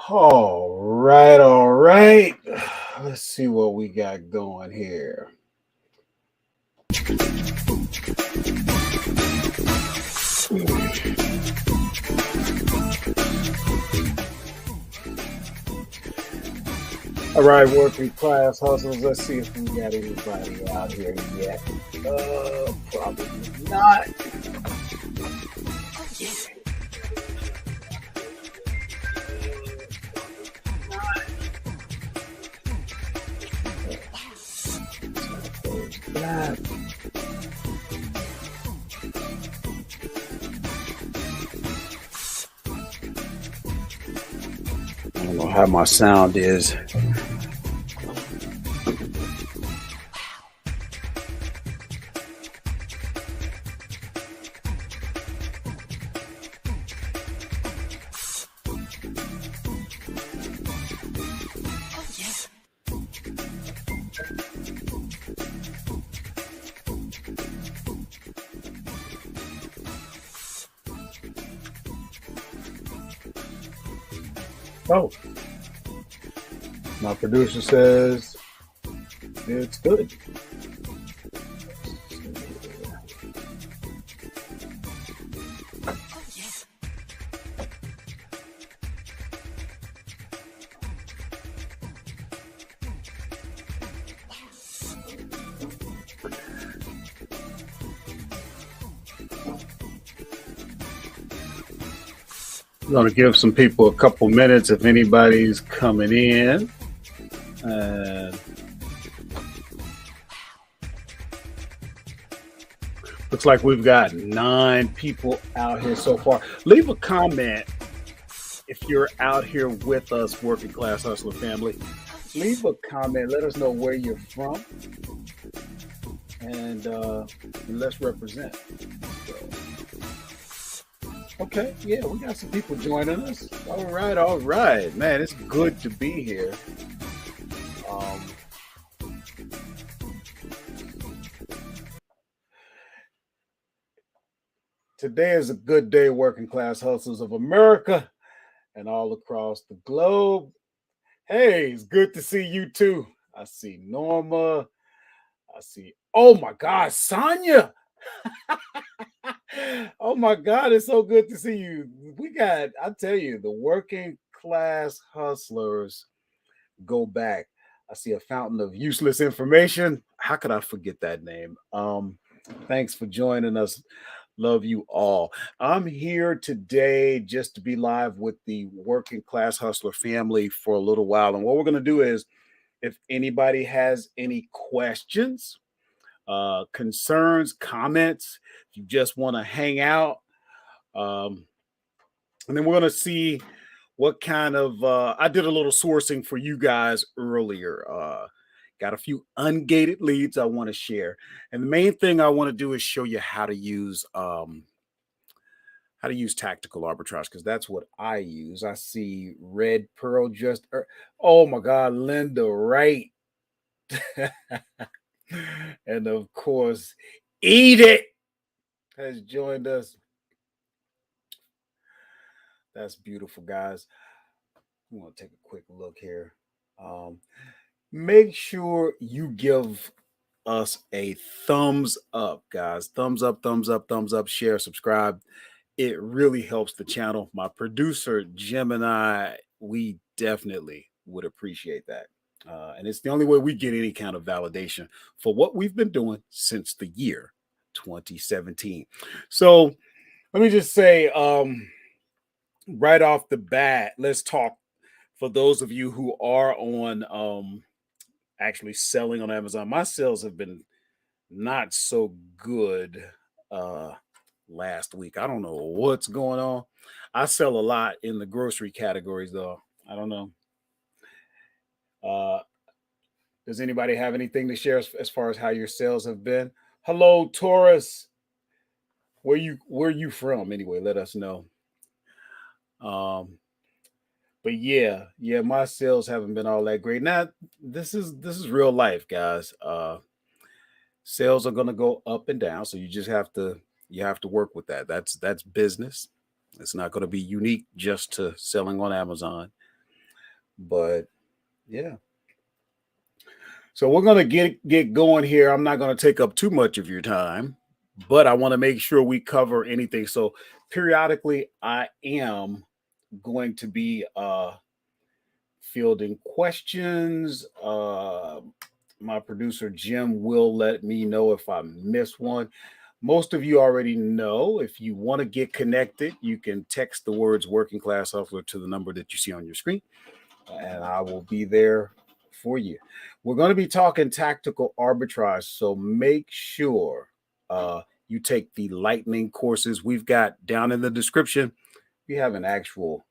All right, all right. Let's see what we got going here. All right, working class hustles. Let's see if we got anybody out here yet. Probably not. That. I don't know how my sound is. Oh, my producer says it's good. I'm going to give some people a couple minutes if anybody's coming in. Looks like we've got 9 people out here so far. Leave a comment if you're out here with us, Working Class Hustler family. Leave a comment. Let us know where you're from. And let's represent. So, okay, yeah, we got some people joining us. All right. Man, it's good to be here. Today is a good day, working class hustlers of America and all across the globe. Hey, it's good to see you too. I see Norma. I see, oh my God, Sonia. Oh my God, it's so good to see you. I tell you, the working class hustlers go back. I see a fountain of useless information. How could I forget that name? Thanks for joining us. Love you all. I'm here today just to be live with the Working Class Hustler family for a little while. And what we're going to do is, if anybody has any questions, concerns, comments, if you just want to hang out, and then we're going to see what kind of, I did a little sourcing for you guys earlier. Got a few ungated leads I want to share. And the main thing I want to do is show you how to use tactical arbitrage, because that's what I use. I see Red Pearl oh my God, Linda Wright. And of course, Eat It has joined us. That's beautiful, guys. I'm going to take a quick look here. Make sure you give us a thumbs up, guys. Thumbs up, share, subscribe. It really helps the channel. My producer, Gemini, we definitely would appreciate that. And it's the only way we get any kind of validation for what we've been doing since the year 2017. So let me just say, right off the bat, let's talk for those of you who are on actually selling on Amazon. My sales have been not so good last week. I don't know what's going on. I sell a lot in the grocery categories, though. I don't know. Does anybody have anything to share as far as how your sales have been? Hello, Taurus. Where you from anyway? Let us know. But yeah, my sales haven't been all that great. Now, this is real life, guys. Sales are gonna go up and down, so you just have to You have to work with that. That's business. It's not going to be unique just to selling on Amazon. But yeah. So we're going to get going here. I'm not going to take up too much of your time, but I want to make sure we cover anything. So periodically I am going to be fielding questions. My producer Jim will let me know if I miss one. Most of you already know. If you want to get connected, you can text the words working class hustler to the number that you see on your screen, and I will be there for you. We're going to be talking tactical arbitrage, so make sure you take the lightning courses we've got down in the description. We have an actual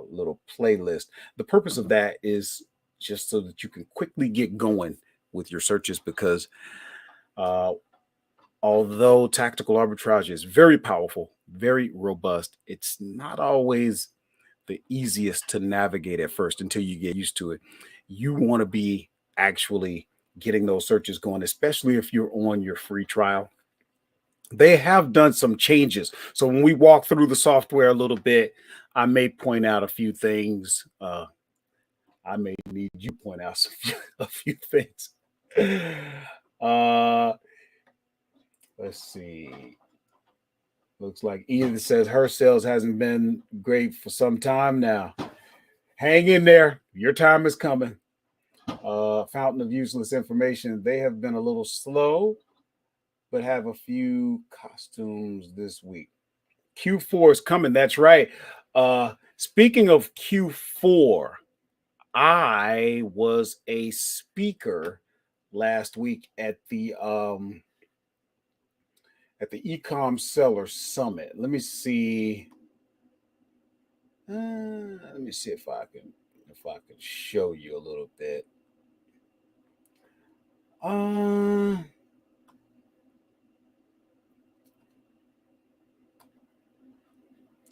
little playlist. The purpose of that is just so that you can quickly get going with your searches, because uh, although tactical arbitrage is very powerful, very robust, it's not always the easiest to navigate at first until you get used to it. You want to be actually getting those searches going, especially if you're on your free trial. They have done some changes. So when we walk through the software a little bit, I may point out a few things. I may need you to point out a few things. Uh, let's see. Looks like Edith says her sales hasn't been great for some time now. Hang in there. Your time is coming. Fountain of useless information. They have been a little slow, but have a few costumes this week. Q4 is coming. That's right. Speaking of Q4, I was a speaker last week at the Ecom Seller Summit. Let me see. Let me see if I can show you a little bit.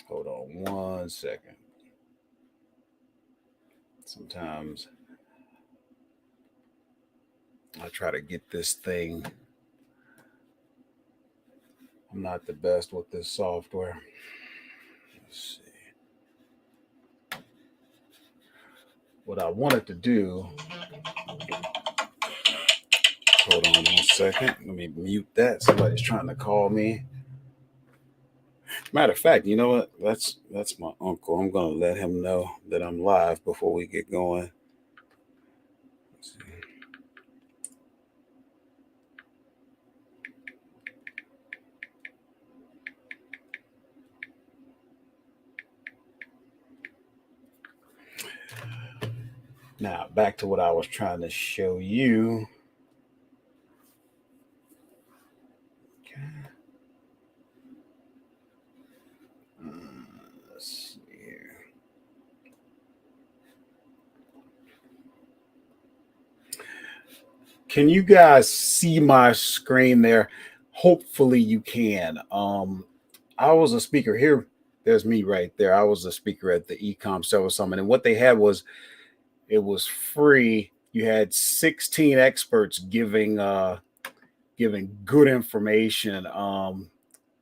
Hold on one second. Sometimes I try to get this thing. I'm not the best with this software. Let's see. What I wanted to do. Hold on 1 second. Let me mute that. Somebody's trying to call me. Matter of fact, you know what? That's my uncle. I'm gonna let him know that I'm live before we get going. Let's see. Now back to what I was trying to show you. Okay. Let's see here. Can you guys see my screen there? Hopefully you can. I was a speaker here. There's me right there. I was a speaker at the Ecom Seller Summit, and what they had was, it was free. You had 16 experts giving good information.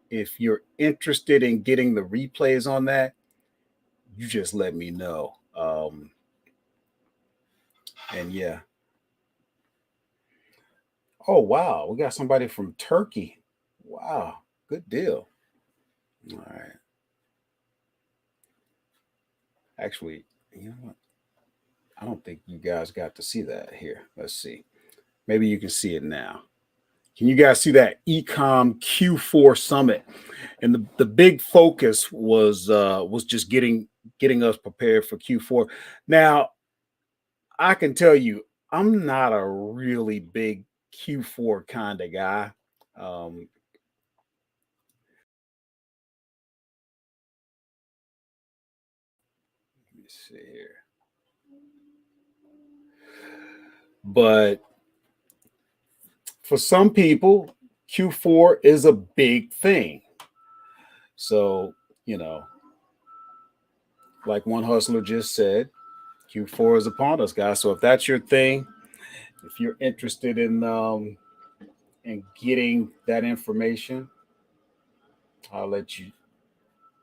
If you're interested in getting the replays on that, you just let me know. And yeah. Oh wow, we got somebody from Turkey. Wow, good deal. All right. Actually, you know what? I don't think you guys got to see that here. Let's see. Maybe you can see it now. Can you guys see that Ecom Q4 Summit? And the big focus was just getting us prepared for Q4. Now, I can tell you, I'm not a really big Q4 kind of guy. Um, let me see here. But for some people, Q4 is a big thing. So, you know, like one hustler just said, Q4 is upon us, guys. So if that's your thing, if you're interested in getting that information, I'll let you.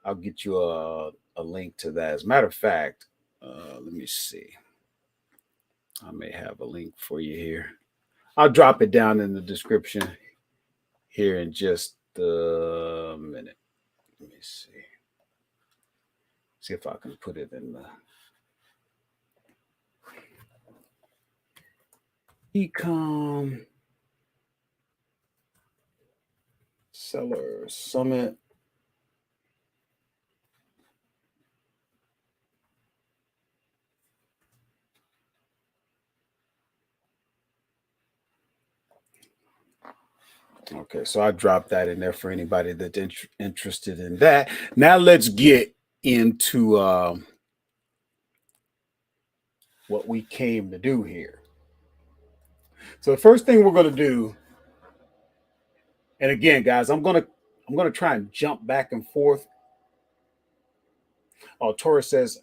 I'll get you a link to that. As a matter of fact, let me see. I may have a link for you here. I'll drop it down in the description here in just a minute. Let me see. See if I can put it in the Ecom Seller Summit. Okay, so I dropped that in there for anybody that's interested in that. Now let's get into what we came to do here. So the first thing we're going to do, and again, guys, I'm gonna try and jump back and forth. Oh, Taurus says,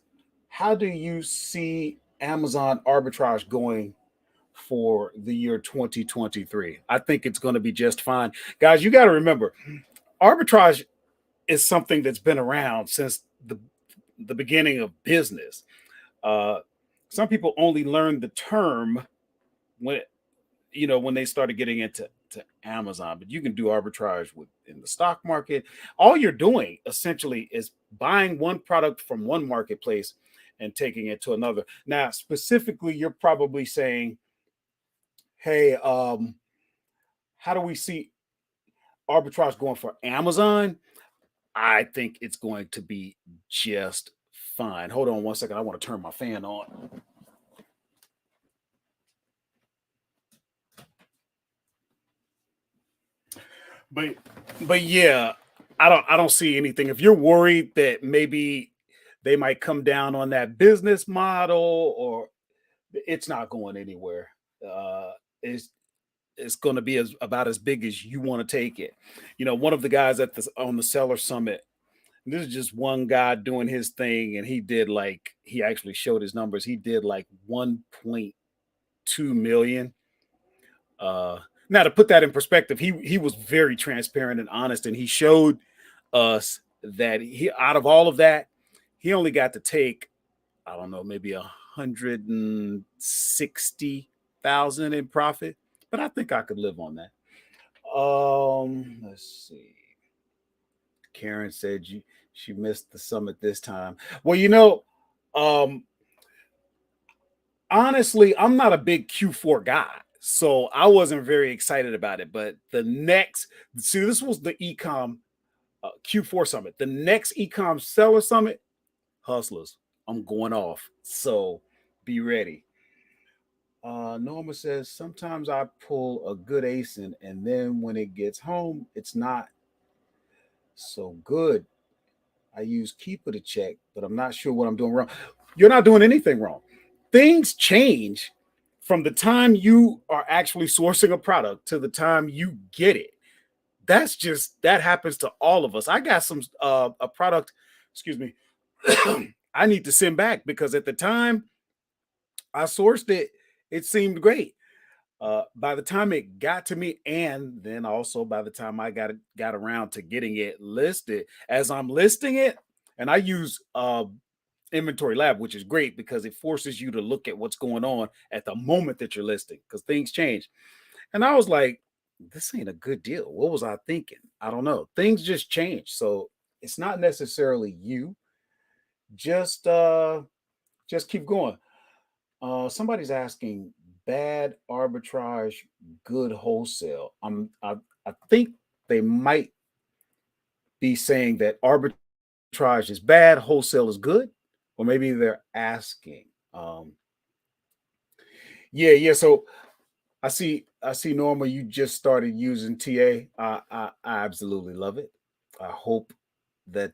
how do you see Amazon arbitrage going for the year 2023? I think it's going to be just fine, guys. You got to remember, arbitrage is something that's been around since the beginning of business. Uh, some people only learned the term when when they started getting into Amazon, but you can do arbitrage with in the stock market. All you're doing essentially is buying one product from one marketplace and taking it to another. Now, specifically, you're probably saying, "Hey, how do we see arbitrage going for Amazon?" I think it's going to be just fine. Hold on one second. I want to turn my fan on. But but yeah, I don't see anything. If you're worried that maybe they might come down on that business model, or it's not going anywhere. Uh it's it's going to be about as big as you want to take it. One of the guys on the seller summit, this is just one guy doing his thing, and he actually showed his numbers. He did like 1.2 million. Now, to put that in perspective, he was very transparent and honest, and he showed us that he out of all of that, he only got to take, I don't know, maybe 160,000 in profit. But I think I could live on that. Let's see. Karen said she missed the summit this time. Well, um, honestly, I'm not a big Q4 guy, so I wasn't very excited about it. But this was the ecom Q4 summit. The next ecom seller summit, hustlers, I'm going off. So be ready. Norma says sometimes I pull a good ASIN, and then when it gets home, it's not so good. I use Keeper to check, but I'm not sure what I'm doing wrong. You're not doing anything wrong. Things change from the time you are actually sourcing a product to the time you get it. That happens to all of us. I got some a product, excuse me, I need to send back because at the time I sourced it, it seemed great. By the time it got to me, and then also by the time I got around to getting it listed, as I'm listing it, and I use Inventory Lab, which is great because it forces you to look at what's going on at the moment that you're listing because things change. And I was like, this ain't a good deal. What was I thinking? I don't know. Things just change. So it's not necessarily you. Just just keep going. Somebody's asking bad arbitrage, good wholesale. I think they might be saying that arbitrage is bad, wholesale is good, or maybe they're asking. Yeah. So I see Norma, you just started using TA. I absolutely love it. I hope that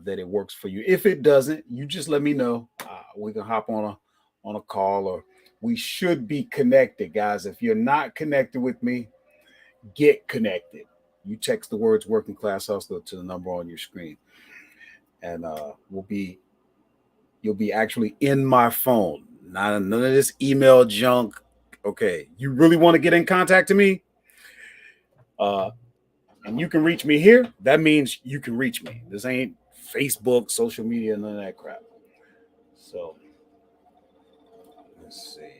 it works for you. If it doesn't, you just let me know. We can hop on a call, or we should be connected, guys. If you're not connected with me, get connected. You text the words "working class hustler" to the number on your screen, and you'll be actually in my phone. Not none of this email junk. Okay, you really want to get in contact to me? Uh, and you can reach me here, that means you can reach me. This ain't Facebook, social media, none of that crap. So let's see.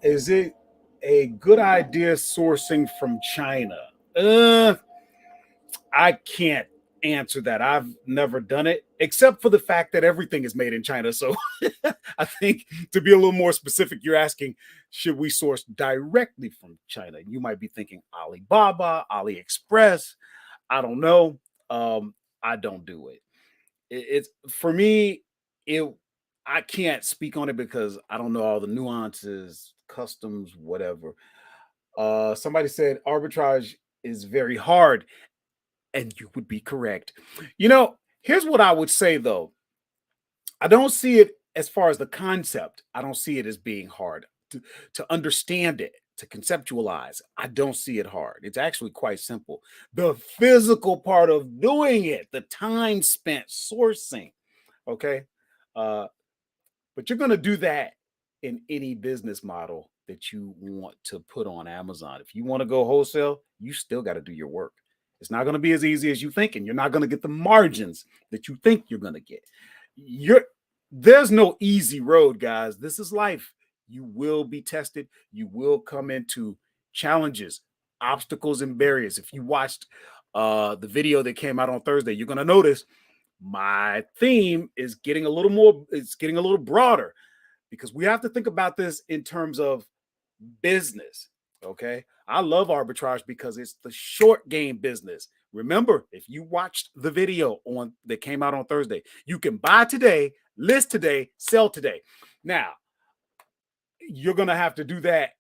Is it a good idea sourcing from China? Uh, I can't answer that. I've never done it, except for the fact that everything is made in China. So I think to be a little more specific, you're asking, should we source directly from China? You might be thinking Alibaba, AliExpress. I don't know. I don't do it. It's for me, it I can't speak on it because I don't know all the nuances, customs, whatever. Somebody said arbitrage is very hard, and you would be correct. Here's what I would say though. I don't see it as far as the concept. I don't see it as being hard to understand it, to conceptualize. I don't see it hard. It's actually quite simple. The physical part of doing it, the time spent sourcing, okay? Uh, but you're going to do that in any business model that you want to put on Amazon. If you want to go wholesale, you still got to do your work. It's not going to be as easy as you think, and you're not going to get the margins that you think you're going to get. There's no easy road, guys. This is life. You will be tested. You will come into challenges, obstacles, and barriers. If you watched the video that came out on Thursday, you're going to notice my theme is getting a little more, it's getting a little broader because we have to think about this in terms of business. Okay. I love arbitrage because it's the short game business. Remember, if you watched the video on that came out on Thursday, you can buy today, list today, sell today. Now, you're going to have to do that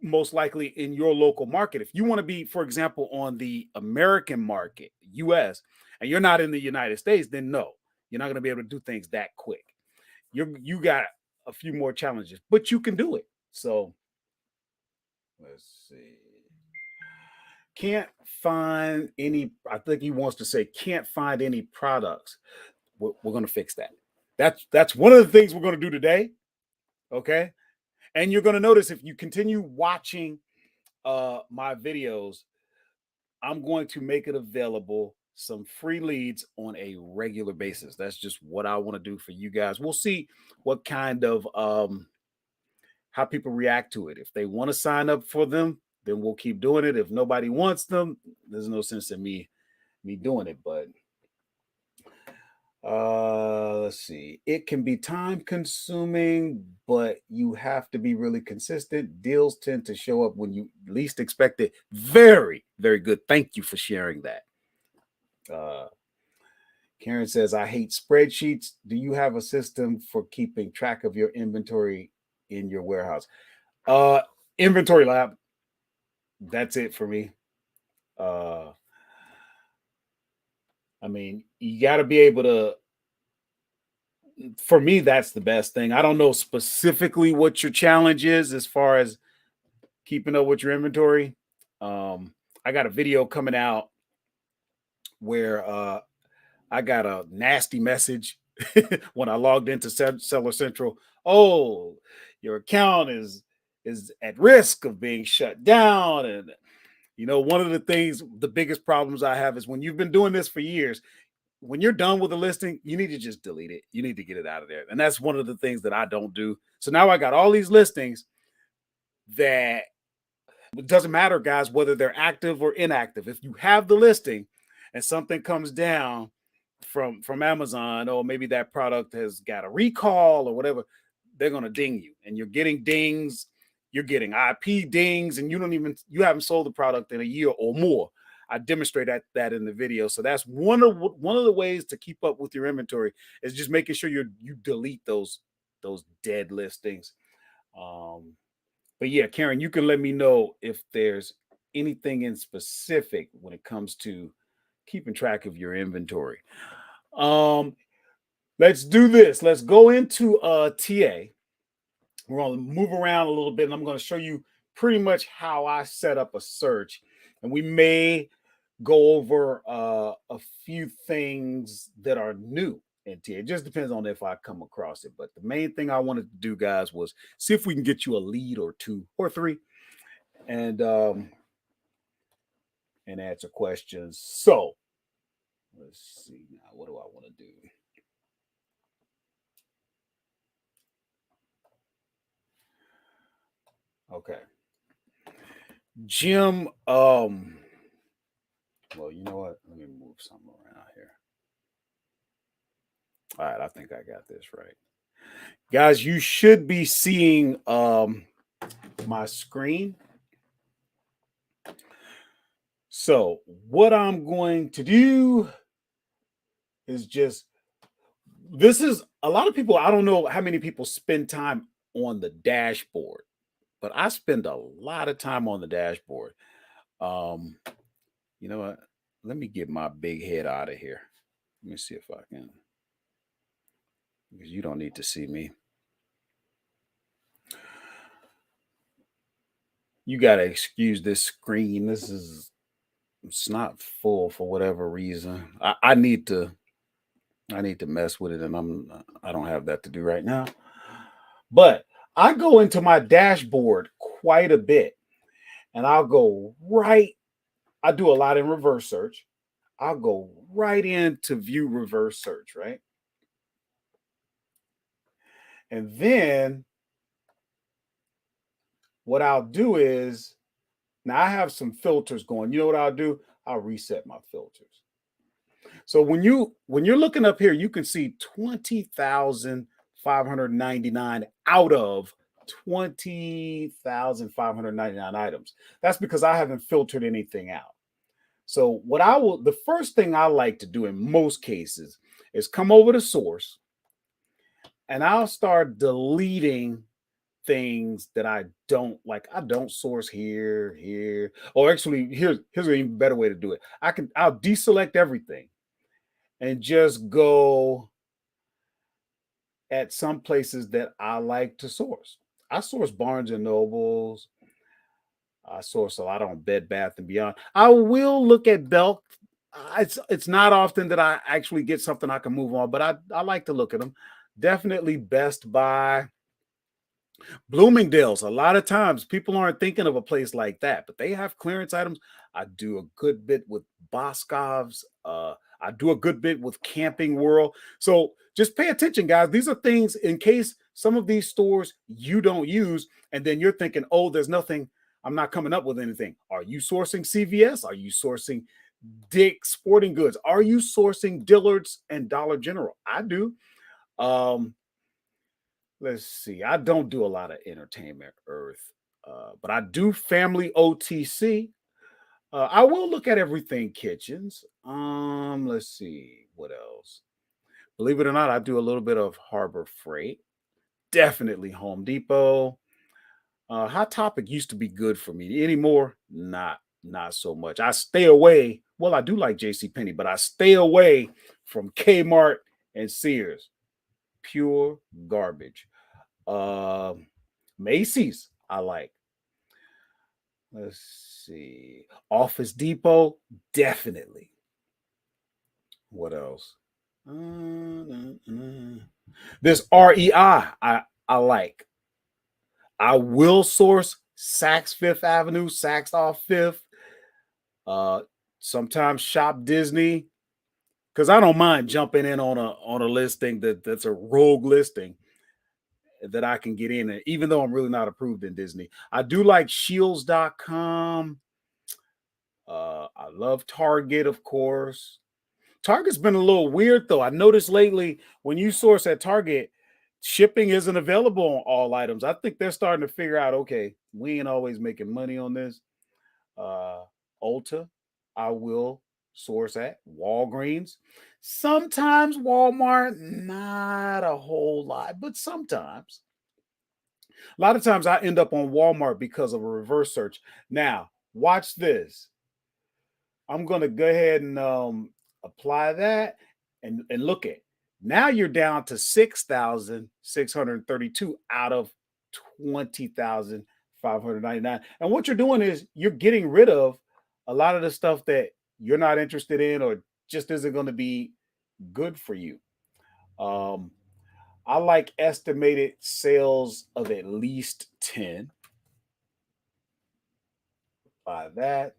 most likely in your local market. If you want to be, for example, on the American market, US, and you're not in the United States, then no, you're not going to be able to do things that quick. You got a few more challenges, but you can do it. So let's see. Can't find any, I think he wants to say can't find any products. We're going to fix that. That's one of the things we're going to do today. Okay. And you're going to notice if you continue watching my videos, I'm going to make it available some free leads on a regular basis. That's just what I want to do for you guys. We'll see what kind of how people react to it. If they want to sign up for them, then we'll keep doing it. If nobody wants them, there's no sense in me doing it. But let's see. It can be time consuming, but you have to be really consistent. Deals tend to show up when you least expect it. Very, very good. Thank you for sharing that. Karen says, I hate spreadsheets. Do you have a system for keeping track of your inventory in your warehouse? Inventory lab. That's it for me. I mean, you got to be able to, for me, that's the best thing. I don't know specifically what your challenge is as far as keeping up with your inventory. I got a video coming out where I got a nasty message when I logged into Seller Central. Oh, your account is at risk of being shut down. And one of the things, the biggest problems I have is when you've been doing this for years, when you're done with a listing, you need to just delete it. You need to get it out of there. And that's one of the things that I don't do. So now I got all these listings that it doesn't matter, guys, whether they're active or inactive. If you have the listing and something comes down from Amazon, or maybe that product has got a recall or whatever, they're going to ding you, and you're getting dings. You're getting IP dings, and you haven't sold the product in a year or more. I demonstrate that in the video. So that's one of the ways to keep up with your inventory is just making sure you delete those dead listings. But yeah, Karen, you can let me know if there's anything in specific when it comes to keeping track of your inventory. Let's do this. Let's go into TA. We're going to move around a little bit, and I'm going to show you pretty much how I set up a search. And we may go over a few things that are new in TA. It just depends on if I come across it. But the main thing I wanted to do, guys, was see if we can get you a lead or two or three. And and answer questions. So let's see now. What do I want to do? Okay. Jim, well, you know what? Let me move something around here. All right, I think I got this right. Guys, you should be seeing my screen. So, what I'm going to do is just this is a lot of people. I don't know how many people spend time on the dashboard, but I spend a lot of time on the dashboard. Um, you know what? Let me get my big head out of here. Let me see if I can, because you don't need to see me. You got to excuse this screen. This is it's not full for whatever reason. I need to mess with it, and I don't have that to do right now. But I go into my dashboard quite a bit, and I'll go right. I do a lot in reverse search. I'll go right into view reverse search, right? And then what I'll do is now I have some filters going. You know what I'll do? I'll reset my filters. So when you're looking up here, you can see 20,599 out of 20,599 items. That's because I haven't filtered anything out. So the first thing I like to do in most cases is come over to source and I'll start deleting things that I don't like. I don't source here. Or actually, here's an even better way to do it. I'll deselect everything and just go at some places that I like to source. I source Barnes and Nobles. I source a lot on Bed Bath and Beyond. I will look at Belk. It's not often that I actually get something I can move on, but I like to look at them. Definitely Best Buy. Bloomingdale's, a lot of times people aren't thinking of a place like that, but they have clearance items. I do a good bit with Boscov's. I do a good bit with Camping World. So just pay attention, guys. These are things in case some of these stores you don't use, and then you're thinking, oh, there's nothing. I'm not coming up with anything. Are you sourcing CVS? Are you sourcing Dick's Sporting Goods? Are you sourcing Dillard's and Dollar General? I do. Um, let's see. I don't do a lot of entertainment earth, but I do family OTC. I will look at everything kitchens. Let's see what else. Believe it or not, I do a little bit of Harbor Freight. Definitely Home Depot. Hot Topic used to be good for me. Anymore, not so much. I stay away. Well, I do like J.C. Penney, but I stay away from Kmart and Sears. Pure garbage. Uh, Macy's, I like. Let's see. Office Depot, definitely. What else? This REI, I like. I will source Saks Fifth Avenue, Saks off Fifth. Uh, sometimes Shop Disney because I don't mind jumping in on a listing that's a rogue listing that I can get in, even though I'm really not approved in Disney. I do like shields.com. I love Target, of course. Target's been a little weird though. I noticed lately when you source at Target, shipping isn't available on all items. I think they're starting to figure out, okay, we ain't always making money on this. Uh Ulta, I will source at Walgreens. Sometimes Walmart, not a whole lot, but sometimes. A lot of times I end up on Walmart because of a reverse search. Now, watch this. I'm going to go ahead and apply that and look at. Now you're down to 6,632 out of 20,599. And what you're doing is you're getting rid of a lot of the stuff that you're not interested in or just isn't going to be good for you. Um, I like estimated sales of at least 10 by that.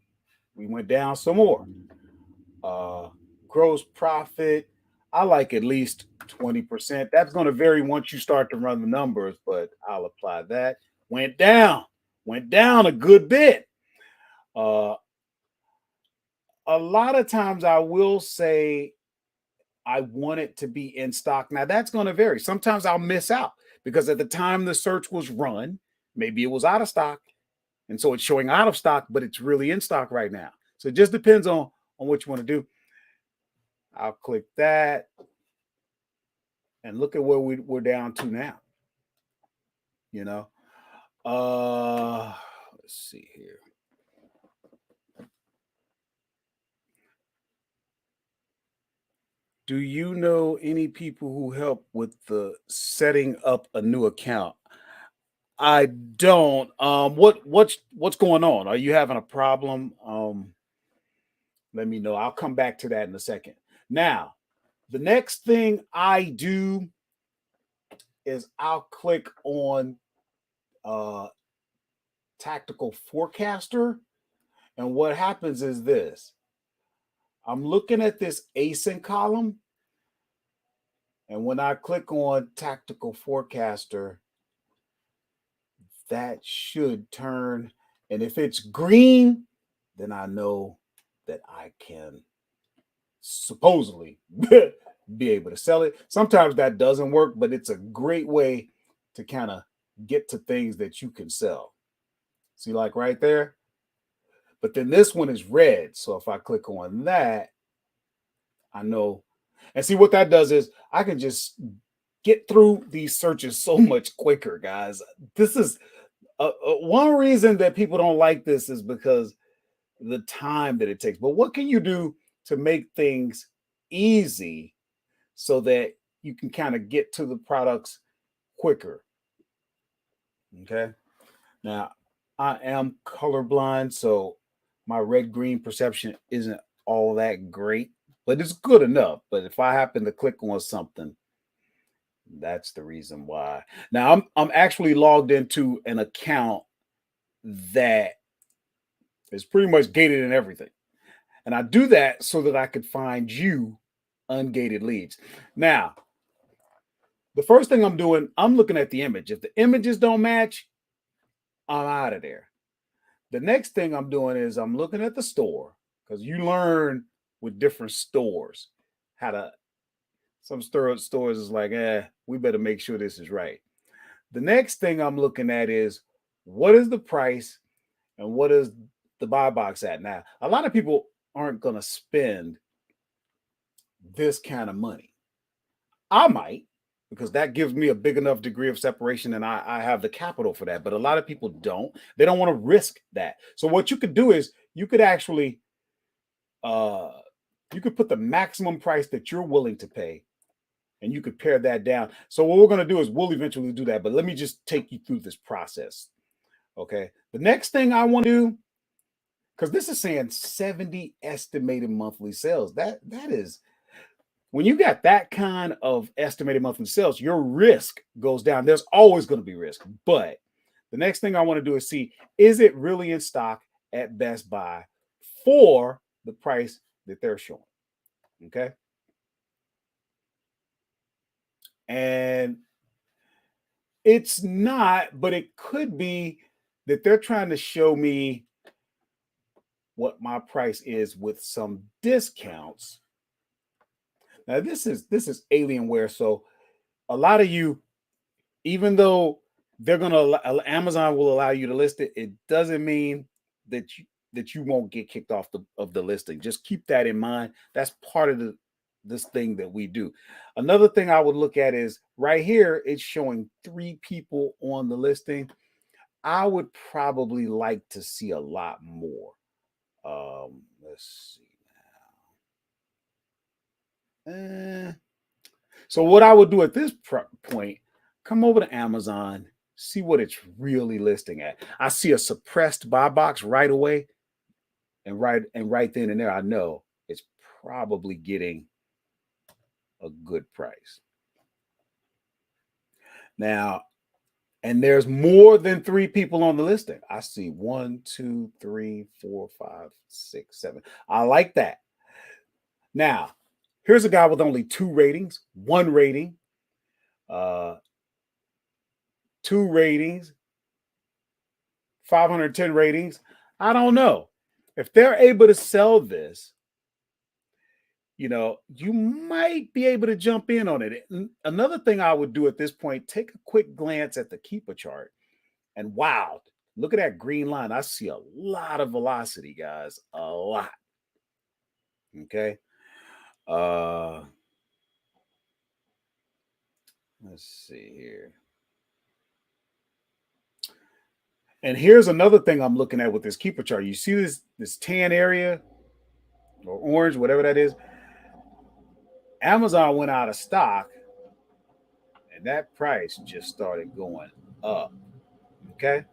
We went down some more. Uh, Gross profit, I like at least 20%. That's going to vary once you start to run the numbers, but I'll apply that. Went down a good bit. Uh, a lot of times I will say I want it to be in stock. Now that's going to vary. Sometimes I'll miss out because at the time the search was run, maybe it was out of stock. And so it's showing out of stock, but it's really in stock right now. So it just depends on what you want to do. I'll click that and look at where we're down to now. You know, let's see here. Do you know any people who help with the setting up a new account? I don't. What's going on? Are you having a problem? Let me know. I'll come back to that in a second. Now, the next thing I do is I'll click on uh Tactical Forecaster, and what happens is this. I'm looking at this ASIN column, and when I click on Tactical Forecaster, that should turn. And if it's green, then I know that I can supposedly be able to sell it. Sometimes that doesn't work, but it's a great way to kind of get to things that you can sell. See, like right there? But then this one is red. So if I click on that, I know. And see what that does is I can just get through these searches so much quicker, guys. This is one reason that people don't like this is because the time that it takes. But what can you do to make things easy so that you can kind of get to the products quicker? Okay. Now, I am colorblind, so my red green perception isn't all that great, but it's good enough. But if I happen to click on something, that's the reason why. Now, I'm actually logged into an account that is pretty much gated and everything. And I do that so that I could find you ungated leads. Now, the first thing I'm doing, I'm looking at the image. If the images don't match, I'm out of there. The next thing I'm doing is I'm looking at the store because you learn with different stores how to. Some stores is like, we better make sure this is right. The next thing I'm looking at is what is the price and what is the buy box at. Now, a lot of people aren't going to spend this kind of money. I might, because that gives me a big enough degree of separation and I have the capital for that. But a lot of people don't. They don't want to risk that. So what you could do is you could actually uh you could put the maximum price that you're willing to pay and you could pare that down. So what we're going to do is we'll eventually do that. But let me just take you through this process. Okay. The next thing I want to do, because this is saying 70 estimated monthly sales. That is when you got that kind of estimated monthly sales, your risk goes down. There's always going to be risk. But the next thing I want to do is see, is it really in stock at Best Buy for the price that they're showing? Okay. And it's not, but it could be that they're trying to show me what my price is with some discounts. Now this is Alienware, so a lot of you, even though they're gonna Amazon will allow you to list it, it doesn't mean that you won't get kicked off the listing. Just keep that in mind. That's part of this thing that we do. Another thing I would look at is right here. It's showing 3 people on the listing. I would probably like to see a lot more. Let's see. So what I would do at this point, come over to Amazon, see what it's really listing at. I see a suppressed buy box right away, and right then and there, I know it's probably getting a good price. Now, and there's more than 3 people on the listing. I see 1, 2, 3, 4, 5, 6, 7. I like that. Now, here's a guy with only 2 ratings, 1 rating, 2 ratings, 510 ratings. I don't know. If they're able to sell this, you might be able to jump in on it. Another thing I would do at this point, take a quick glance at the keeper chart. And wow, look at that green line. I see a lot of velocity, guys. A lot. Okay. Let's see here. And here's another thing I'm looking at with this keeper chart. You see this tan area or orange, whatever that is. Amazon went out of stock, and that price just started going up. Okay.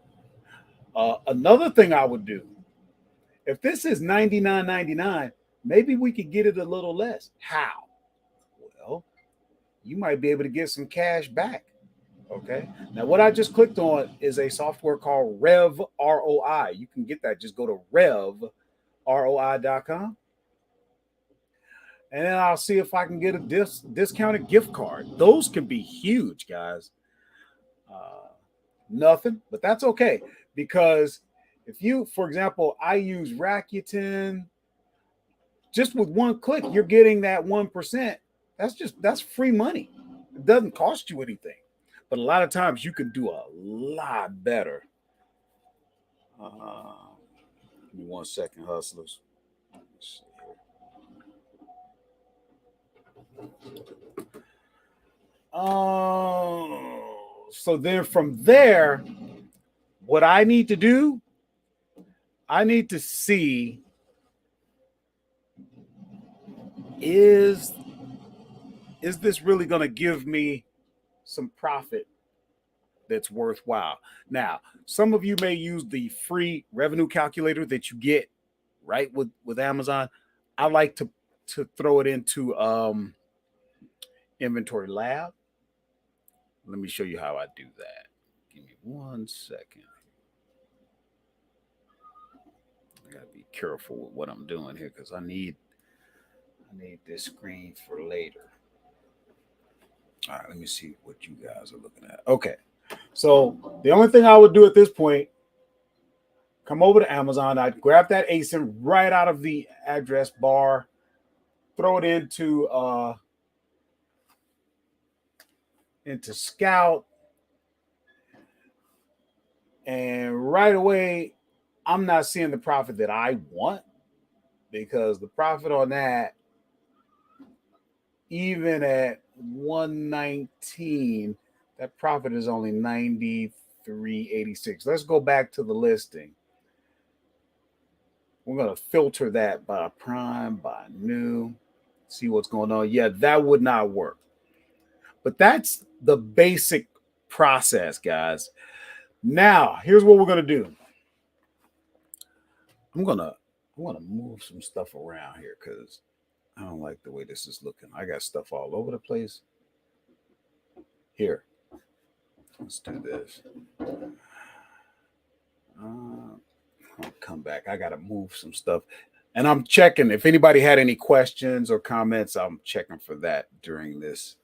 Another thing I would do, if this is $99.99, maybe we could get it a little less. How? Well, you might be able to get some cash back. Okay. Now, what I just clicked on is a software called Rev ROI. You can get that. Just go to RevROI.com. And then I'll see if I can get a discounted gift card. Those can be huge, guys. Nothing, but that's okay. Because if you, for example, I use Rakuten, just with one click, you're getting that 1%. That's free money. It doesn't cost you anything. But a lot of times you can do a lot better. Give me 1 second, hustlers. So then from there, what I need to do, I need to see is this really going to give me some profit that's worthwhile? Now, some of you may use the free revenue calculator that you get right with Amazon. I like to throw it into Inventory Lab. Let me show you how I do that. Give me 1 second. I gotta be careful with what I'm doing here because I need this screen for later. All right, let me see what you guys are looking at. Okay, so the only thing I would do at this point, come over to Amazon. I'd grab that ASIN right out of the address bar, throw it into Scout, and right away, I'm not seeing the profit that I want because the profit on that, even at 119, that profit is only 93.86. Let's go back to the listing. We're going to filter that by prime, by new, see what's going on. Yeah, that would not work. But that's the basic process, guys. Now, here's what we're going to do. I'm going to move some stuff around here because I don't like the way this is looking. I got stuff all over the place. Here, let's do this. I'll come back. I got to move some stuff. And I'm checking if anybody had any questions or comments. I'm checking for that during this.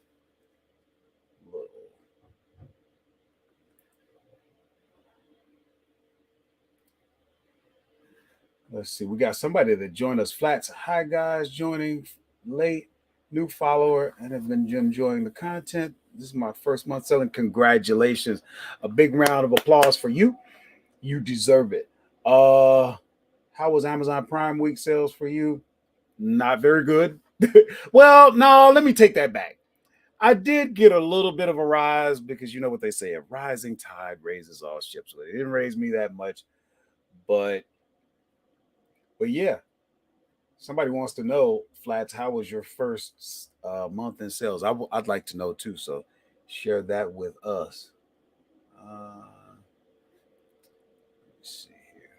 Let's see. We got somebody that joined us. Flats. Hi, guys. Joining late. New follower and have been enjoying the content. This is my first month selling. Congratulations. A big round of applause for you. You deserve it. How was Amazon Prime Week sales for you? Not very good. Well, no, let me take that back. I did get a little bit of a rise because you know what they say, a rising tide raises all ships. So it didn't raise me that much, but yeah, somebody wants to know, Flats, how was your first month in sales? I'd like to know too. So share that with us. Let's see here.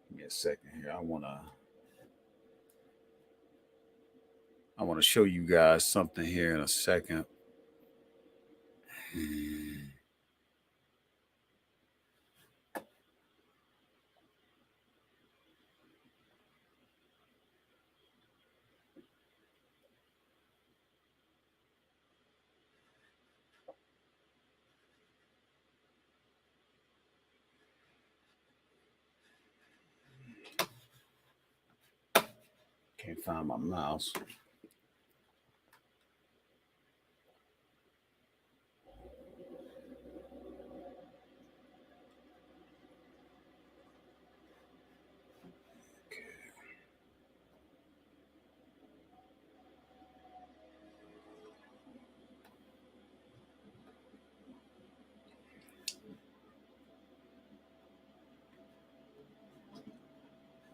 Give me a a second here. I wanna show you guys something here in a second. Can't find my mouse.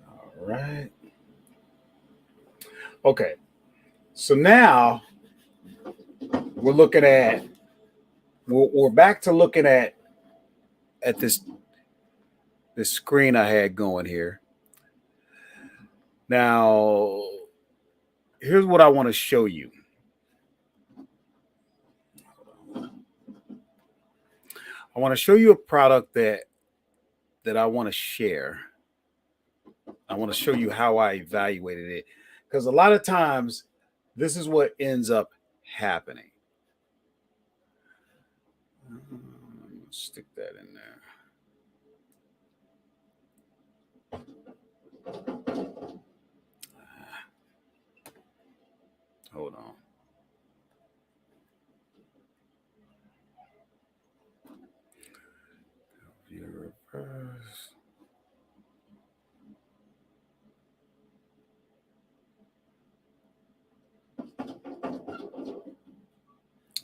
All right. Okay. So now we're looking at we're back to looking at this screen I had going here. Now, here's what I want to show you. I want to show you a product that I want to share. I want to show you how I evaluated it, because a lot of times this is what ends up happening. Stick that in there. Hold on. Reverse.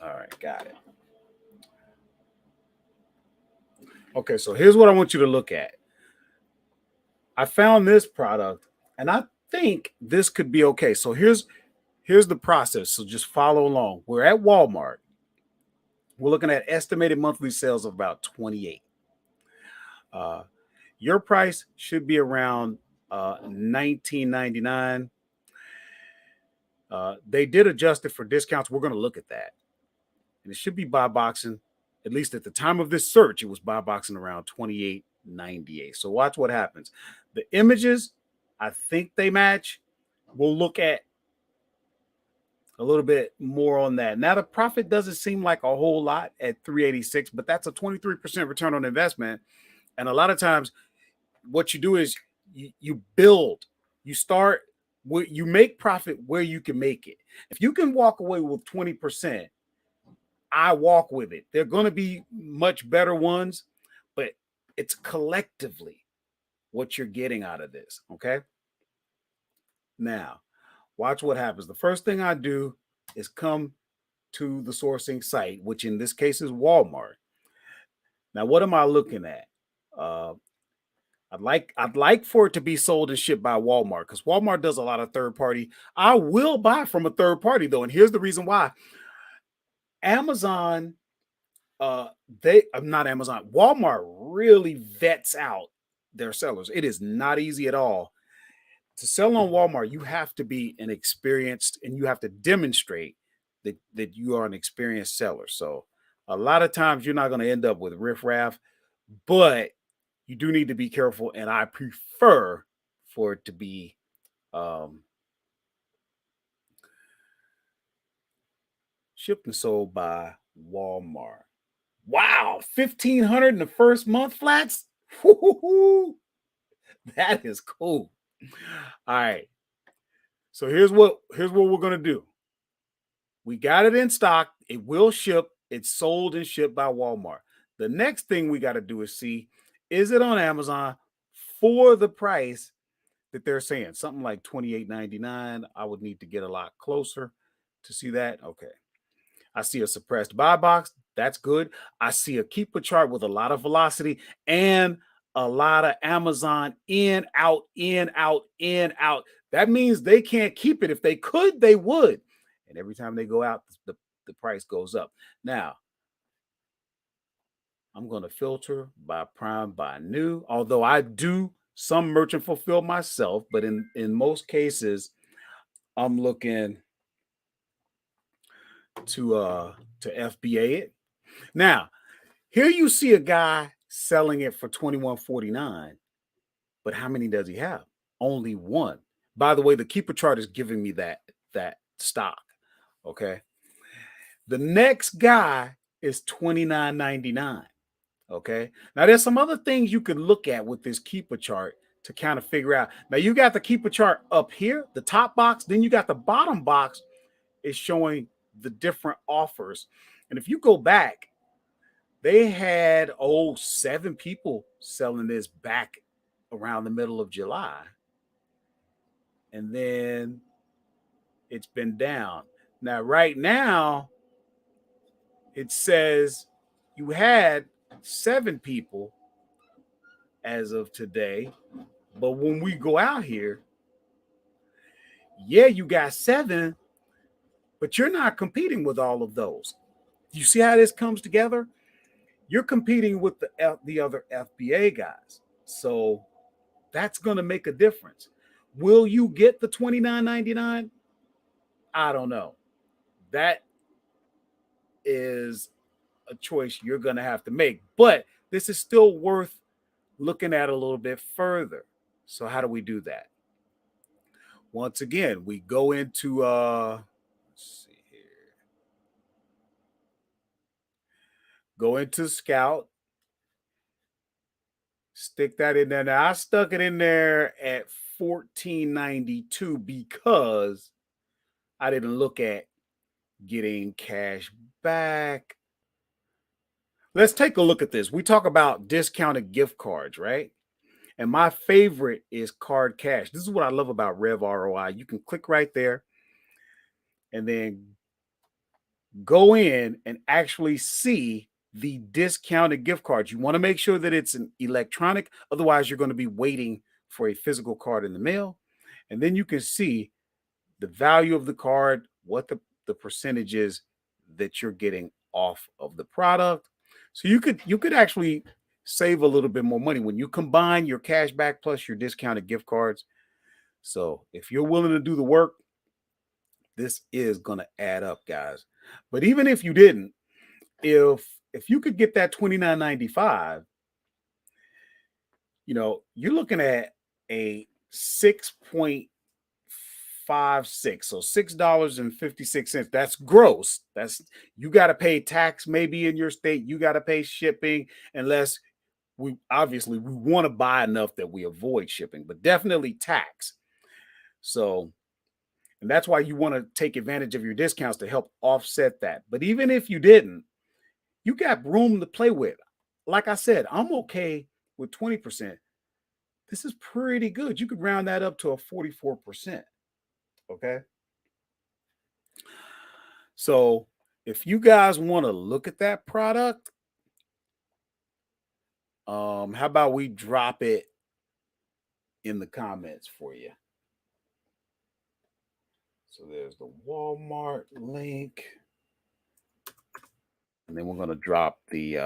All right, got it. Okay, so here's what I want you to look at. I found this product, and I think this could be okay. So here's the process. So just follow along. We're at Walmart. We're looking at estimated monthly sales of about 28. Your price should be around $19.99. They did adjust it for discounts. We're going to look at that. And it should be buy boxing. At least at the time of this search, it was buy boxing around $28.98. So watch what happens. The images, I think they match. We'll look at a little bit more on that. Now, the profit doesn't seem like a whole lot at $386, but that's a 23% return on investment. And a lot of times, what you do is you build, you start, you make profit where you can make it. If you can walk away with 20%, I walk with it. They're going to be much better ones, but it's collectively what you're getting out of this. Okay. Now, watch what happens. The first thing I do is come to the sourcing site, which in this case is Walmart. Now, what am I looking at? I'd like for it to be sold and shipped by Walmart, because Walmart does a lot of third party. I will buy from a third party though, and here's the reason why. Amazon, not Amazon, Walmart really vets out their sellers. It is not easy at all to sell on Walmart. You have to be an experienced, and you have to demonstrate that you are an experienced seller. So a lot of times you're not going to end up with riffraff, but you do need to be careful. And I prefer for it to be shipped and sold by Walmart. Wow, 1,500 in the first month flats. Woo-hoo-hoo. That is cool. All right. So here's what we're gonna do. We got it in stock. It will ship. It's sold and shipped by Walmart. The next thing we got to do is see, is it on Amazon for the price that they're saying? Something like $28.99. I would need to get a lot closer to see that. Okay. I see a suppressed buy box. That's good. I see a keeper chart with a lot of velocity and a lot of Amazon in, out, in, out, in, out. That means they can't keep it. If they could, they would. And every time they go out, the price goes up. Now, I'm going to filter by prime, by new, although I do some merchant fulfill myself, but in most cases, I'm looking to FBA it. Now, here you see a guy selling it for $21.49, but how many does he have? Only one. By the way, the keeper chart is giving me that stock. Okay. The next guy is $29.99. Okay. Now there's some other things you can look at with this keeper chart to kind of figure out. Now you got the keeper chart up here, the top box, then you got the bottom box is showing the different offers. And if you go back, they had 7 people selling this back around the middle of July. And then it's been down. Now, right now, it says you had 7 people as of today. But when we go out here, yeah, you got 7, but you're not competing with all of those. You see how this comes together? You're competing with the other FBA guys. So that's going to make a difference. Will you get the $29.99? I don't know. That is a choice you're going to have to make. But this is still worth looking at a little bit further. So how do we do that? Once again, we go into let's see here. Go into Scout. Stick that in there. Now I stuck it in there at $14.92 because I didn't look at getting cash back. Let's take a look at this. We talk about discounted gift cards, right? And my favorite is Card Cash. This is what I love about Rev ROI. You can click right there and then go in and actually see the discounted gift cards. You want to make sure that it's an electronic. Otherwise, you're going to be waiting for a physical card in the mail. And then you can see the value of the card, what the percentage is that you're getting off of the product. So you could actually save a little bit more money when you combine your cash back plus your discounted gift cards. So if you're willing to do the work, this is going to add up, guys. But even if you didn't, if you could get that $29.95, you're looking at a 6.56, so $6.56. That's gross. That's, you got to pay tax maybe in your state. You got to pay shipping, unless we want to buy enough that we avoid shipping, but definitely tax. So, and that's why you want to take advantage of your discounts to help offset that. But even if you didn't, you got room to play with. Like I said, I'm okay with 20%. This is pretty good. You could round that up to a 44%. Okay. So if you guys want to look at that product, how about we drop it in the comments for you? So there's the Walmart link. And then we're going to drop the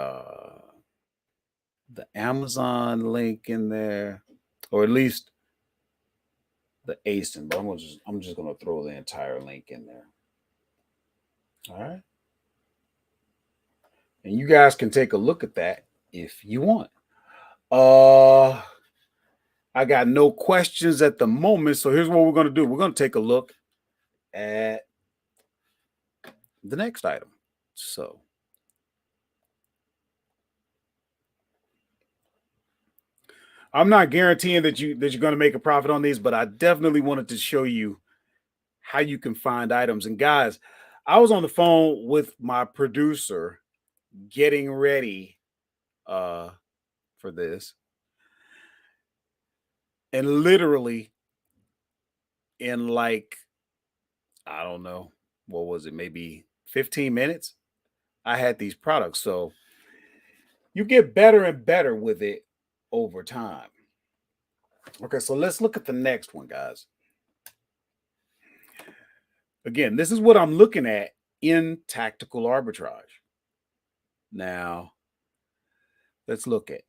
Amazon link in there, or at least the ASIN, but I'm just going to throw the entire link in there. All right. And you guys can take a look at that if you want. I got no questions at the moment, so here's what we're going to do. We're going to take a look at the next item. So I'm not guaranteeing that you're going to make a profit on these, but I definitely wanted to show you how you can find items. And guys, I was on the phone with my producer getting ready for this, and literally in like, I don't know, what was it, maybe 15 minutes, I had these products. So you get better and better with it over time. Okay, so let's look at the next one, guys. Again, this is what I'm looking at in Tactical Arbitrage. Now, let's look at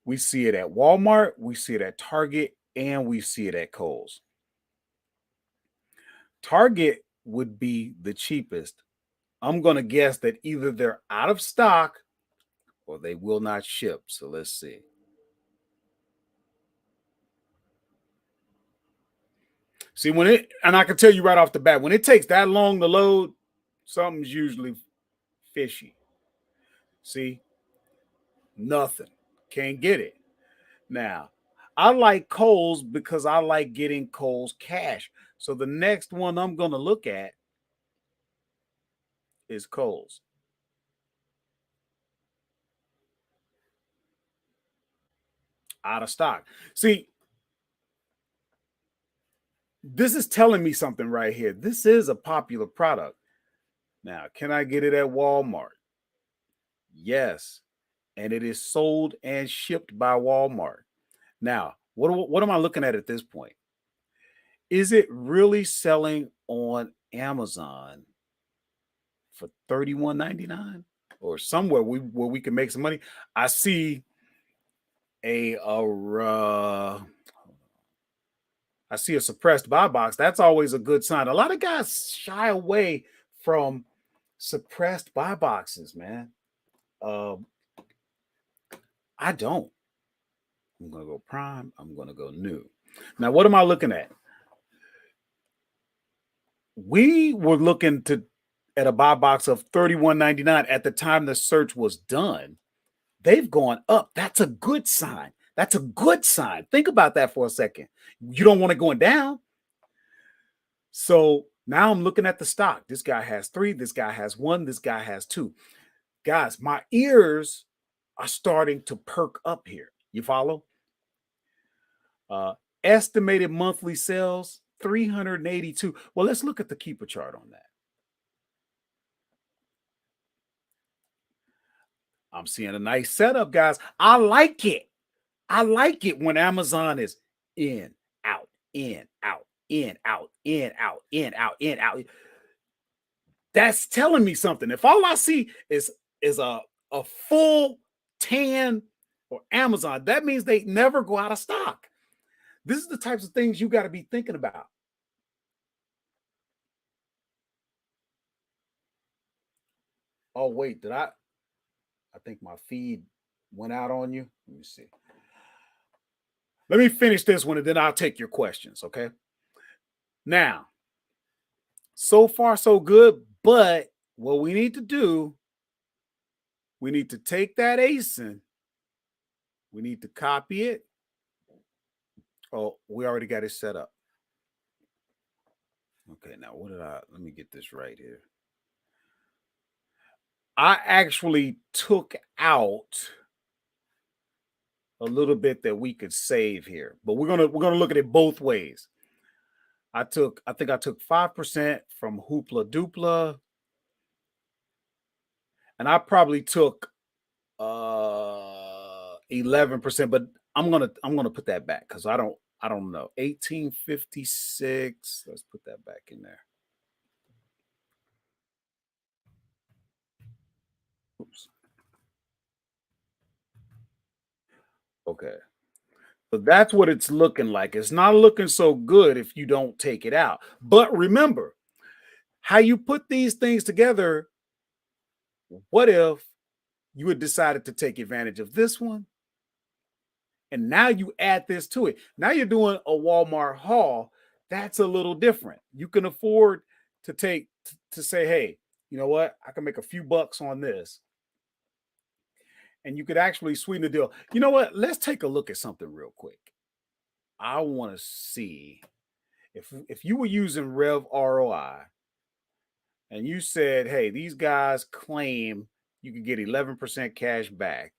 We see it at Walmart, we see it at Target, and we see it at Kohl's. Target would be the cheapest. I'm going to guess that either they're out of stock or they will not ship. So let's see. See, and I can tell you right off the bat, when it takes that long to load, something's usually fishy. See, nothing. Can't get it. Now, I like Kohl's because I like getting Kohl's cash. So the next one I'm going to look at is Kohl's. Out of stock. See, this is telling me something right here. This is a popular product. Now, can I get it at Walmart? Yes. And it is sold and shipped by Walmart. Now, what am I looking at this point? Is it really selling on Amazon for $31.99 or somewhere where we can make some money? I see I see a suppressed buy box. That's always a good sign. A lot of guys shy away from suppressed buy boxes, man. I don't. I'm going to go prime. I'm going to go new. Now, what am I looking at? We were looking at a buy box of $31.99 at the time the search was done. They've gone up. That's a good sign. That's a good sign. Think about that for a second. You don't want it going down. So now I'm looking at the stock. This guy has 3. This guy has 1. This guy has 2. Guys, my ears are starting to perk up here. You follow? Estimated monthly sales, 382. Well, let's look at the keeper chart on that. I'm seeing a nice setup, guys. I like it. I like it when Amazon is in, out, in, out, in, out, in, out, in, out, in, out. That's telling me something. If all I see is a full tan or Amazon, that means they never go out of stock. This is the types of things you got to be thinking about. Oh, wait, I think my feed went out on you. Let me see. Let me finish this one and then I'll take your questions, okay? Now, so far so good, but what we need to do, we need to take that ASIN, we need to copy it. Oh, we already got it set up. Okay, now let me get this right here. I actually took out a little bit that we could save here, but we're gonna look at it both ways. I think I took 5% from Hoopla Dupla, and I probably took 11%, but I'm gonna put that back because I don't know. 1856. Let's put that back in there. Oops. Okay. So that's what it's looking like. It's not looking so good if you don't take it out. But remember, how you put these things together, what if you had decided to take advantage of this one? And now you add this to it. Now you're doing a Walmart haul. That's a little different. You can afford to say, hey, you know what? I can make a few bucks on this. And you could actually sweeten the deal. You know what? Let's take a look at something real quick. I want to see if you were using Rev ROI and you said, hey, these guys claim you can get 11% cash back.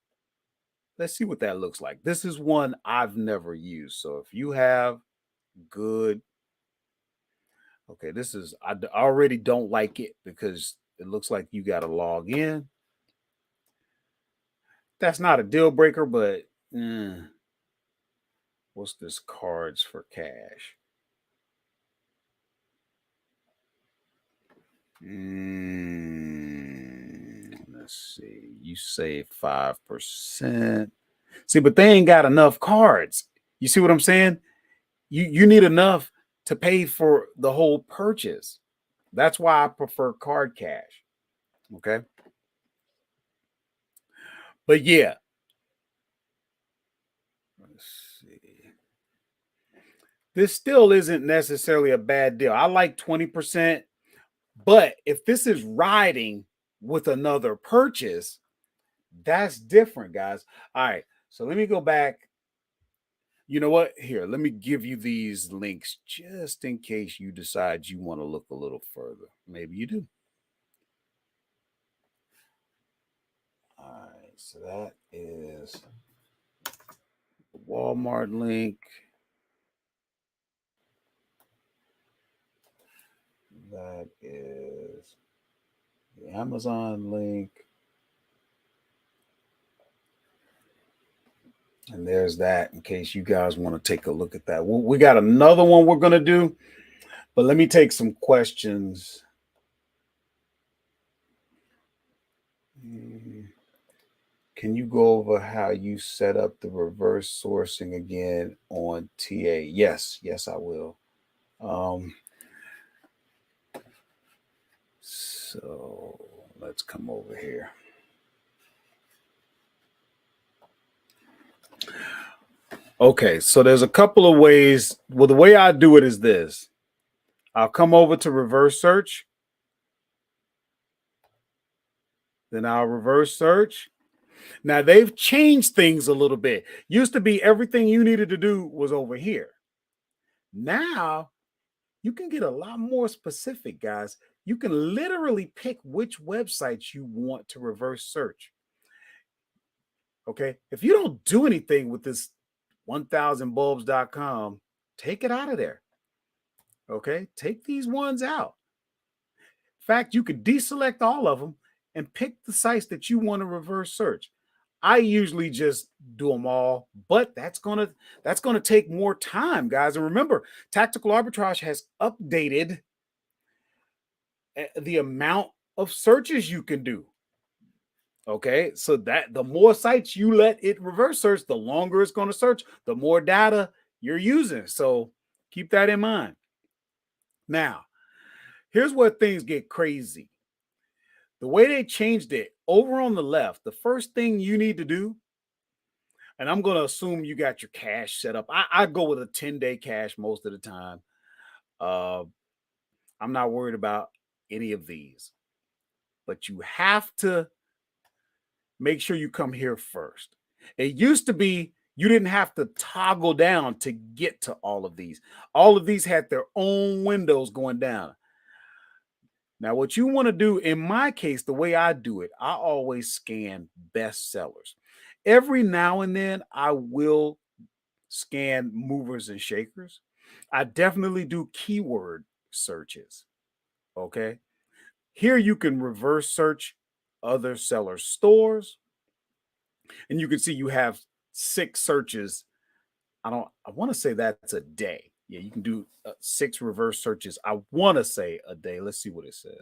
Let's see what that looks like. This is one I've never used. So if you have, good. Okay, I already don't like it because it looks like you got to log in. That's not a deal breaker, but what's this cards for cash? Let's see. You save 5%. See, but they ain't got enough cards. You see what I'm saying? You need enough to pay for the whole purchase. That's why I prefer card cash. Okay. But yeah, let's see. This still isn't necessarily a bad deal. I like 20%, but if this is riding with another purchase, that's different, guys. All right. So let me go back. You know what? Here, let me give you these links just in case you decide you want to look a little further. Maybe you do. All right. So that is the Walmart link. That is the Amazon link. And there's that in case you guys want to take a look at that. We got another one we're going to do, but let me take some questions. Can you go over how you set up the reverse sourcing again on TA? Yes, I will. So let's come over here. Okay, so there's a couple of ways. Well, the way I do it is this. I'll come over to reverse search. Then I'll reverse search. Now they've changed things a little bit. Used to be everything you needed to do was over here. Now you can get a lot more specific, guys. You can literally pick which websites you want to reverse search. Okay. If you don't do anything with this 1000bulbs.com, take it out of there. Okay. Take these ones out. In fact, you could deselect all of them and pick the sites that you want to reverse search. I usually just do them all, but that's gonna take more time, guys. And remember, Tactical Arbitrage has updated the amount of searches you can do. Okay, so that the more sites you let it reverse search, the longer it's going to search, the more data you're using. So keep that in mind. Now, here's where things get crazy. The way they changed it over on the left, the first thing you need to do, and I'm going to assume you got your cache set up. I go with a 10-day cache most of the time. I'm not worried about any of these, but you have to make sure you come here first. It used to be you didn't have to toggle down to get to all of these. All of these had their own windows going down. Now, what you want to do, in my case, the way I do it, I always scan bestsellers. Every now and then, I will scan movers and shakers. I definitely do keyword searches. Okay. Here you can reverse search other seller stores. And you can see you have 6 searches. I want to say that's a day. Yeah, you can do 6 reverse searches. I want to say a day. Let's see what it says.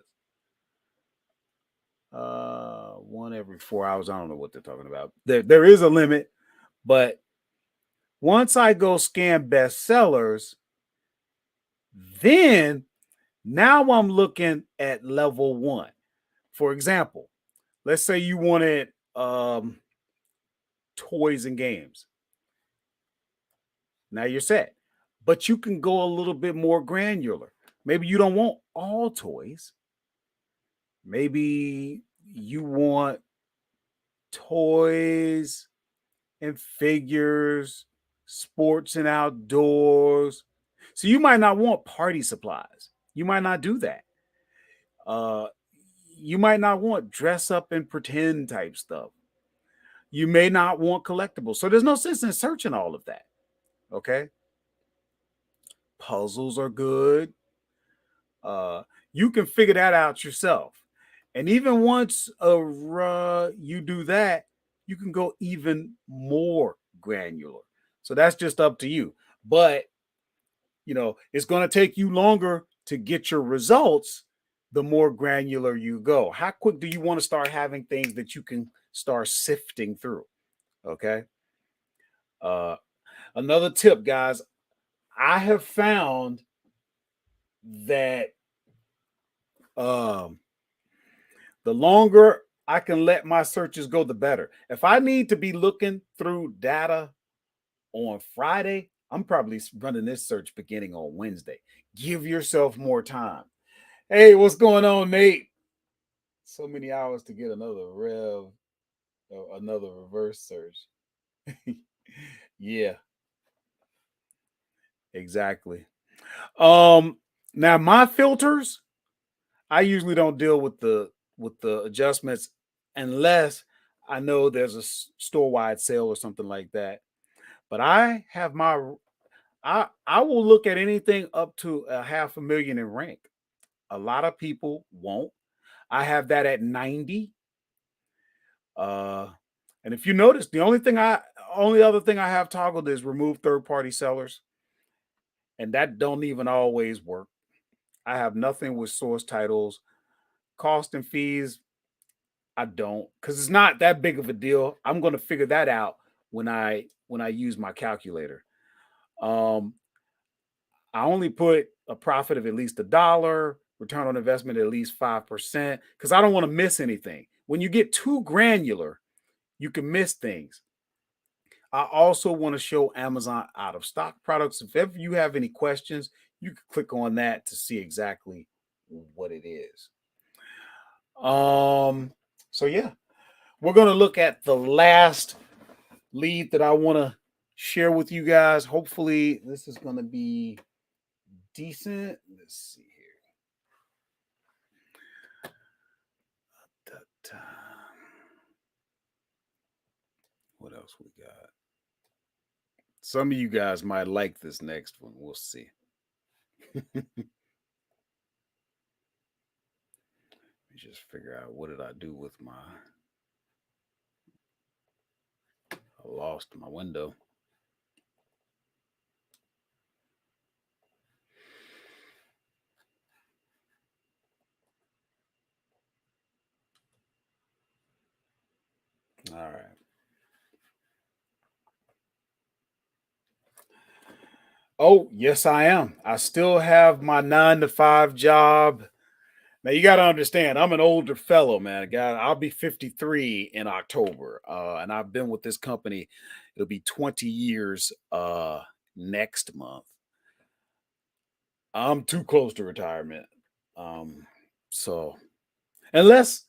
One every 4 hours. I don't know what they're talking about. There is a limit, but once I go scan bestsellers, then now I'm looking at level 1. For example, let's say you wanted toys and games. Now you're set. But you can go a little bit more granular. Maybe you don't want all toys. Maybe you want toys and figures, sports and outdoors. So you might not want party supplies. You might not do that. You might not want dress up and pretend type stuff. You may not want collectibles. So there's no sense in searching all of that. Okay. Puzzles are good. You can figure that out yourself. And even once you do that, you can go even more granular. So that's just up to you. But, it's going to take you longer to get your results the more granular you go. How quick do you want to start having things that you can start sifting through? Okay. Uh, Another tip, guys, I have found that um, the longer I can let my searches go, the better. If I need to be looking through data on Friday, I'm probably running this search beginning on Wednesday. Give yourself more time. Hey, what's going on, Nate? So many hours to get another another reverse search. Yeah, exactly. Um, Now my filters, I usually don't deal with the adjustments unless I know there's a store wide sale or something like that. But I have I will look at anything up to a half a million in rank. A lot of people won't. I have that at 90. Uh and if you notice, the only other thing I have toggled is remove third party sellers, and that don't even always work. I have nothing with source titles, cost and fees. I don't, because it's not that big of a deal. I'm going to figure that out when I use my calculator. Um, I only put a profit of at least $1, return on investment at least 5%, because I don't want to miss anything. When you get too granular, you can miss things. I also want to show Amazon out of stock products. If ever you have any questions, you can click on that to see exactly what it is. Um, so yeah, we're gonna look at the last lead that I want to share with you guys. Hopefully, this is gonna be decent. Let's see here. What else we got? Some of you guys might like this next one. We'll see. Let me just figure out what did I do with my. I lost my window. All right. Oh, yes, I am. I still have my 9 to 5 job. Now you got to understand, I'm an older fellow, man. I'll be 53 in October, and I've been with this company. It'll be 20 years next month. I'm too close to retirement, so unless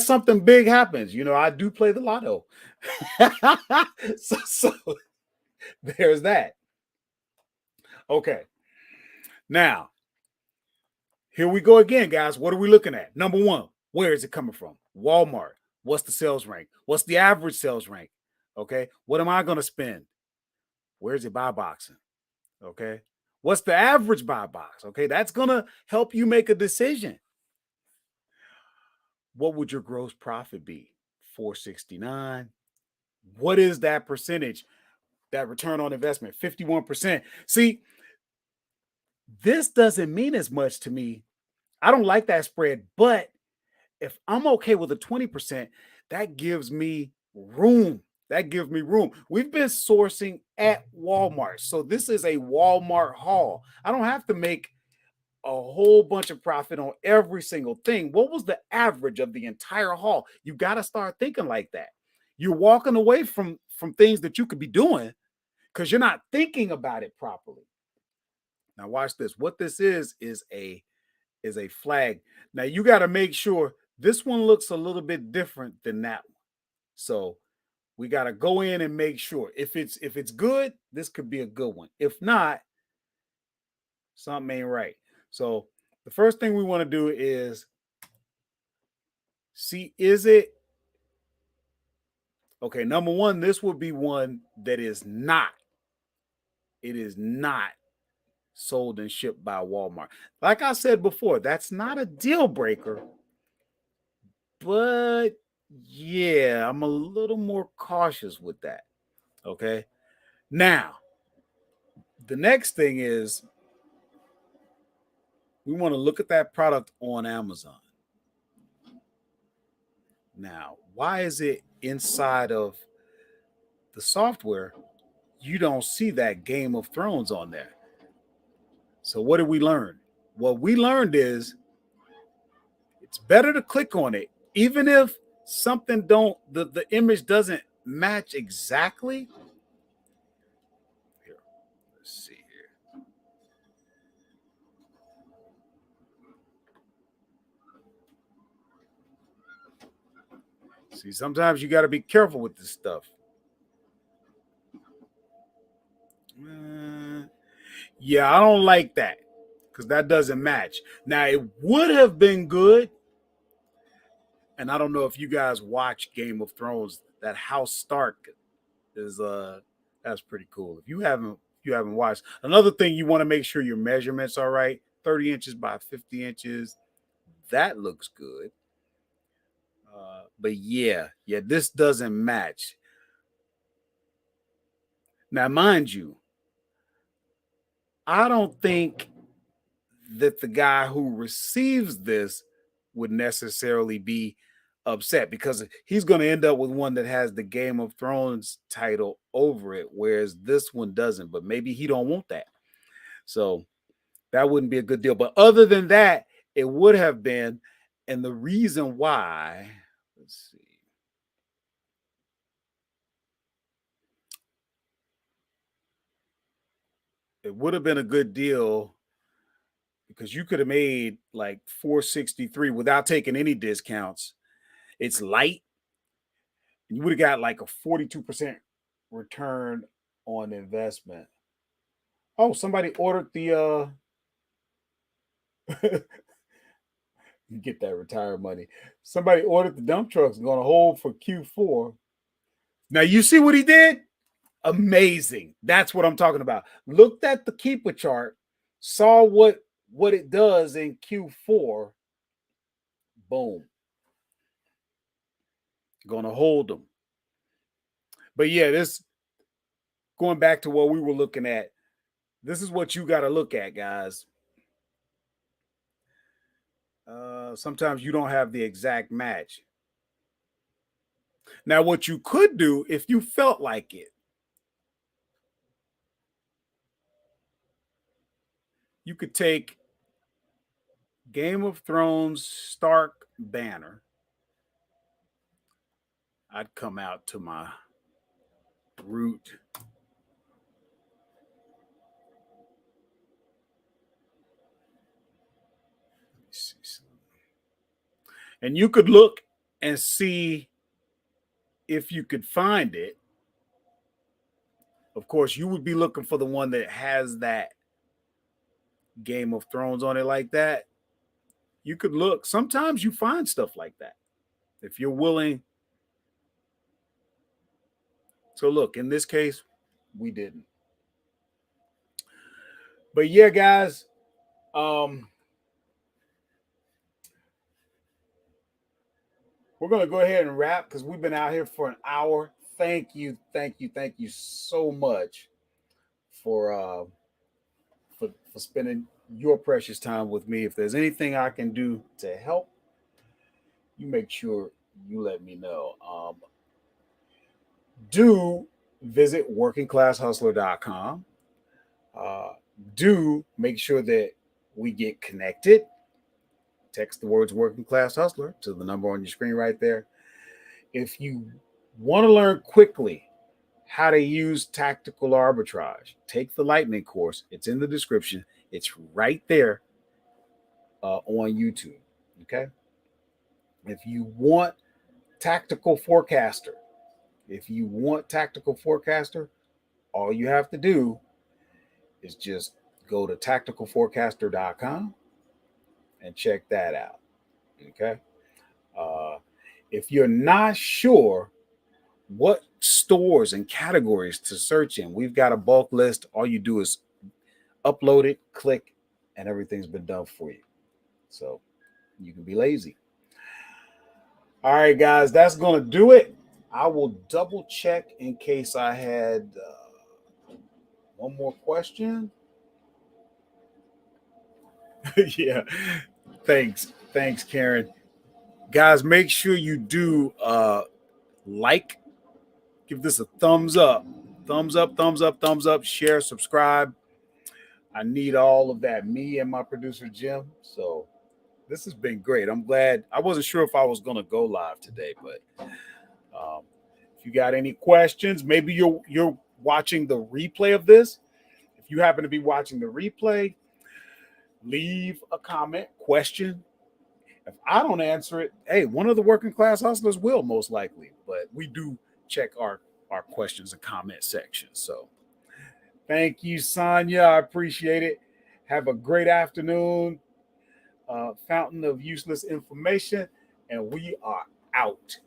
something big happens, I do play the lotto. So there's that. Okay, now here we go again, guys. What are we looking at? Number one, where is it coming from? Walmart. What's the sales rank? What's the average sales rank? Okay. What am I going to spend? Where's it buy boxing? Okay. What's the average buy box? Okay. That's going to help you make a decision. What would your gross profit be? 469. What is that percentage? That return on investment, 51%. See, this doesn't mean as much to me. I don't like that spread, but if I'm okay with a 20%, that gives me room. That gives me room. We've been sourcing at Walmart. So this is a Walmart haul. I don't have to make a whole bunch of profit on every single thing. What was the average of the entire haul? You got to start thinking like that. You're walking away from things that you could be doing because you're not thinking about it properly. Now watch this. What this is a flag. Now you got to make sure this one looks a little bit different than that one. So we got to go in and make sure if it's good, this could be a good one. If not, something ain't right. So the first thing we want to do is see, is it okay? Number one, this would be one that is not. It is not sold and shipped by Walmart. Like I said before, that's not a deal breaker. But yeah, I'm a little more cautious with that. Okay. Now, the next thing is we want to look at that product on Amazon. Now, why is it inside of the software you don't see that Game of Thrones on there. So what did we learn? What we learned is it's better to click on it, even if something don't the image doesn't match exactly. Here, let's see here. See, sometimes you got to be careful with this stuff. Yeah, I don't like that because that doesn't match. Now, it would have been good, and I don't know if you guys watch Game of Thrones. That House Stark is that's pretty cool. If you haven't watched, another thing you want to make sure your measurements are right. 30 inches by 50 inches. That looks good. But yeah, this doesn't match. Now, mind you, I don't think that the guy who receives this would necessarily be upset because he's going to end up with one that has the Game of Thrones title over it, whereas this one doesn't. But maybe he don't want that, so that wouldn't be a good deal. But other than that, it would have been, and the reason why, let's see. It would have been a good deal because you could have made like 463 without taking any discounts. It's light. You would have got like a 42% return on investment. Oh, somebody ordered the you get that retirement money. Somebody ordered the dump trucks going to hold for Q4. Now you see what he did? Amazing. That's what I'm talking about. Looked at the keeper chart, saw what it does in Q4. Boom. Going to hold them. But yeah, this going back to what we were looking at. This is what you got to look at, guys. Sometimes you don't have the exact match. Now, what you could do if you felt like it, you could take Game of Thrones Stark banner. I'd come out to my root. Let me see something. And you could look and see if you could find it. Of course, you would be looking for the one that has that Game of Thrones on it like that. You could look. Sometimes you find stuff like that if you're willing. So look, in this case, we didn't. But yeah, guys, we're gonna go ahead and wrap because we've been out here for an hour. Thank you so much for for spending your precious time with me. If there's anything I can do to help, you make sure you let me know. Do visit workingclasshustler.com. Uh, do make sure that we get connected. Text the words working class hustler to the number on your screen right there. If you want to learn quickly how to use tactical arbitrage, take the lightning course. It's in the description. It's right there on YouTube. Okay. If you want tactical forecaster, all you have to do is just go to tacticalforecaster.com and check that out. Okay. If you're not sure what stores and categories to search in, we've got a bulk list. All you do is upload it, click, and everything's been done for you. So you can be lazy. All right, guys, that's going to do it. I will double check in case I had one more question. Yeah. Thanks, Karen. Guys, make sure you do like, give this a thumbs up, thumbs up, thumbs up, thumbs up, share, subscribe. I need all of that. Me and my producer Jim. So this has been great. I'm glad. I wasn't sure if I was going to go live today, but if you got any questions, maybe you're watching the replay of this. If you happen to be watching the replay, leave a comment, question. If I don't answer it, hey, one of the working class hustlers will most likely. But we do check our questions and comment section. So thank you, Sonia. I appreciate it. Have a great afternoon. Fountain of useless information, and we are out.